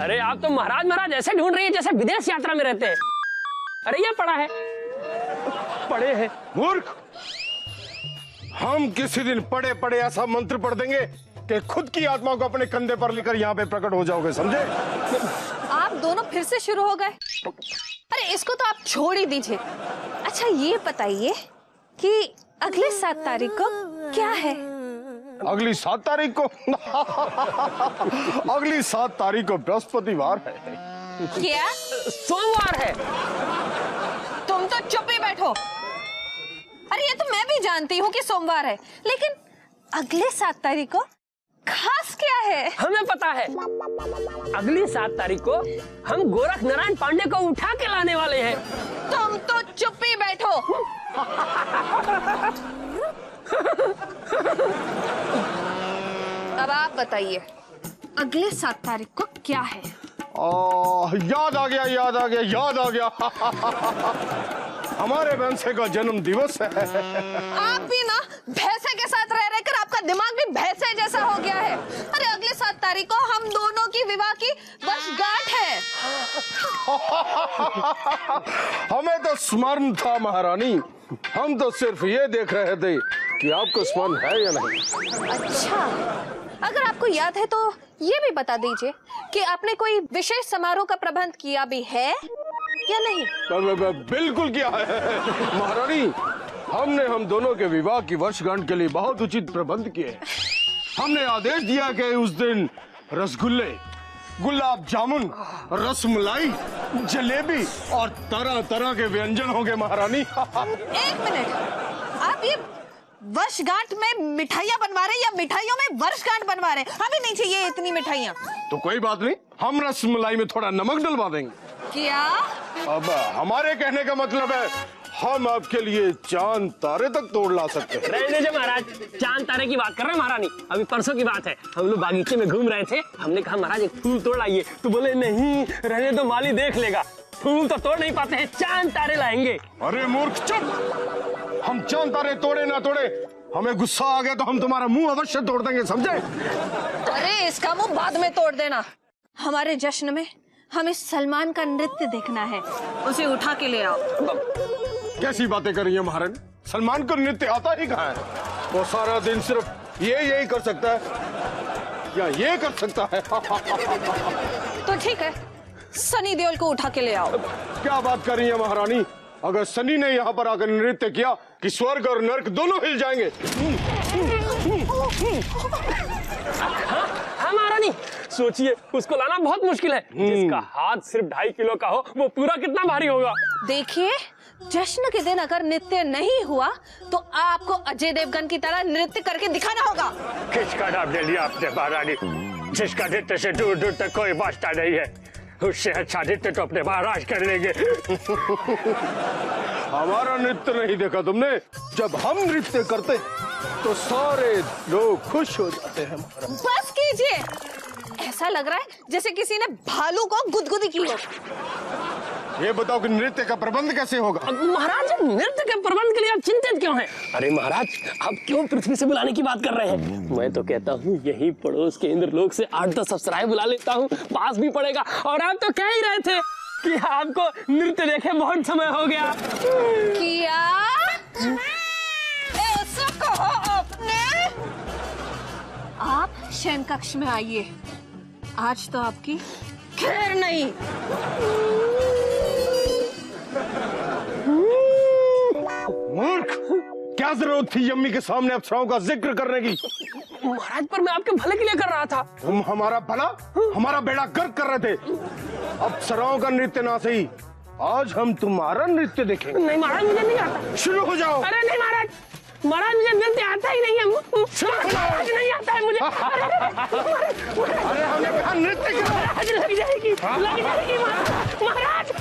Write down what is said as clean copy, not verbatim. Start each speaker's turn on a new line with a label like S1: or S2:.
S1: अरे आप तो महाराज महाराज ऐसे ढूंढ रही है जैसे विदेश यात्रा में रहते हैं। अरे ये पड़ा है, पड़े हैं।
S2: मूर्ख, हम किसी दिन पड़े पड़े ऐसा मंत्र पढ़ देंगे कि खुद की आत्मा को अपने कंधे पर लेकर यहाँ पे प्रकट हो जाओगे, समझे?
S3: आप दोनों फिर से शुरू हो गए। अरे इसको तो आप छोड़ ही दीजिए। अच्छा ये बताइए कि अगले 7 तारीख को क्या है?
S2: अगली 7 तारीख को अगली 7 तारीख को बृहस्पतिवार है।
S3: क्या?
S1: सोमवार है।
S3: तुम तो चुप ही बैठो। अरे ये तो मैं भी जानती हूँ कि सोमवार है, लेकिन अगले 7 तारीख को खास क्या है?
S1: हमें पता है। अगली 7 तारीख को हम गोरख नारायण पांडे को उठा के लाने वाले हैं।
S3: तुम तो चुप ही बैठो। अब आप बताइए अगले 7 तारीख को क्या है?
S2: याद आ गया, याद आ गया, याद आ गया। हमारे भैंसे का जन्म दिवस है।
S3: आप भी ना भैंसे के साथ रह रहकर आपका दिमाग भी भैंसे जैसा हो गया है। अरे अगले 7 तारीख को हम दोनों की विवाह की वर्षगांठ है।
S2: हमें तो स्मरण था महारानी, हम तो सिर्फ ये देख रहे थे कि आपको स्मरण है या नहीं।
S3: अच्छा, अगर आपको याद है तो ये भी बता दीजिए कि आपने कोई विशेष समारोह का प्रबंध किया भी है या नहीं?
S2: बिल्कुल किया है महारानी। हमने हम दोनों के विवाह की वर्षगांठ के लिए बहुत उचित प्रबंध किए। हमने आदेश दिया कि उस दिन रसगुल्ले, गुलाब जामुन, रसमलाई, जलेबी और तरह तरह के व्यंजन होंगे महारानी।
S3: 1 मिनट, आप ये वर्षगांठ में मिठाइयाँ बनवा रहे हैं या मिठाइयों में वर्षगांठ बनवा रहे हैं? हमें नहीं चाहिए इतनी मिठाइयाँ।
S2: तो कोई बात नहीं, हम रसमलाई में थोड़ा नमक डलवा देंगे।
S3: क्या?
S2: अब हमारे कहने का मतलब है हम आपके लिए चांद तारे तक तोड़ ला सकते हैं।
S1: रहने दीजिए महाराज, चांद तारे की बात कर रहे हैं महारानी। अभी परसों की बात है, हम लोग बागीचे में घूम रहे थे। हमने कहा महाराज एक फूल तोड़ लाइए, तो बोले नहीं रहने दो, माली देख लेगा। फूल तो तोड़ नहीं पाते हैं, चांद तारे लाएंगे।
S2: अरे मूर्ख चुप! हम चांद तारे तोड़े ना तोड़े, हमें गुस्सा आ गया तो हम तुम्हारा मुंह अवश्य तोड़ देंगे, समझे?
S3: अरे इसका मुंह बाद में तोड़ देना। हमारे जश्न में हमें सलमान का नृत्य देखना है, उसे उठा के ले आओ।
S2: कैसी बातें कर रही है महारानी? सलमान को नृत्य आता ही कहाँ है? वो सारा दिन सिर्फ यही कर सकता है या ये कर सकता है।
S3: तो ठीक है, सनी देओल को उठा के ले आओ।
S2: क्या बात कर रही है महारानी? अगर सनी ने यहाँ पर आकर नृत्य किया कि स्वर्ग और नर्क दोनों हिल जाएंगे।
S1: हाँ महारानी, सोचिए उसको लाना बहुत मुश्किल है। जिसका हाथ सिर्फ 2.5 किलो का हो, वो पूरा कितना भारी होगा।
S3: देखिए, जश्न के दिन अगर नृत्य नहीं हुआ तो आपको अजय देवगन की तरह नृत्य करके दिखाना होगा।
S4: किसका नाम ले लिया आपने महारानी? जिसका नृत्य से दूर दूर तक कोई वास्ता नहीं है, उससे अच्छा नृत्य तो अपने महाराज कर लेंगे।
S2: हमारा नृत्य नहीं देखा तुमने? जब हम नृत्य करते तो सारे लोग खुश हो जाते हैं।
S3: बस कीजिए, ऐसा लग रहा है जैसे किसी ने भालू को गुदगुदी की हो।
S2: ये बताओ कि नृत्य का प्रबंध कैसे होगा?
S1: महाराज नृत्य के प्रबंध के लिए आप चिंतित क्यों हैं? अरे महाराज, आप क्यों पृथ्वी से बुलाने की बात कर रहे हैं? मैं तो कहता हूँ यही पड़ोस के इंद्रलोक से 8-10 अप्सराएं बुला लेता हूँ, पास भी पड़ेगा। और आप तो कह ही रहे थे कि आपको नृत्य देखे बहुत समय हो गया।
S3: क्या ऐसा कहा आपने? आप शयन कक्ष में आइए, आज तो आपकी खैर नहीं।
S2: मूर्ख, क्या जरूरत थी यम्मी के सामने अप्सराओं का जिक्र करने की?
S1: महाराज, पर मैं आपके भले के लिए कर रहा था।
S2: तुम हमारा भला, हमारा बेड़ा गर्क कर रहे थे। अप्सराओं का नृत्य ना सही, आज हम तुम्हारा नृत्य देखेंगे।
S1: नहीं महाराज, मुझे नहीं आता।
S2: शुरू हो जाओ।
S1: अरे नहीं महाराज, महाराज मुझे नृत्य आता ही नहीं है। महाराज नहीं आता है मुझे।
S2: अरे हमने कहा नृत्य करो।
S1: लग जाएगी महाराज।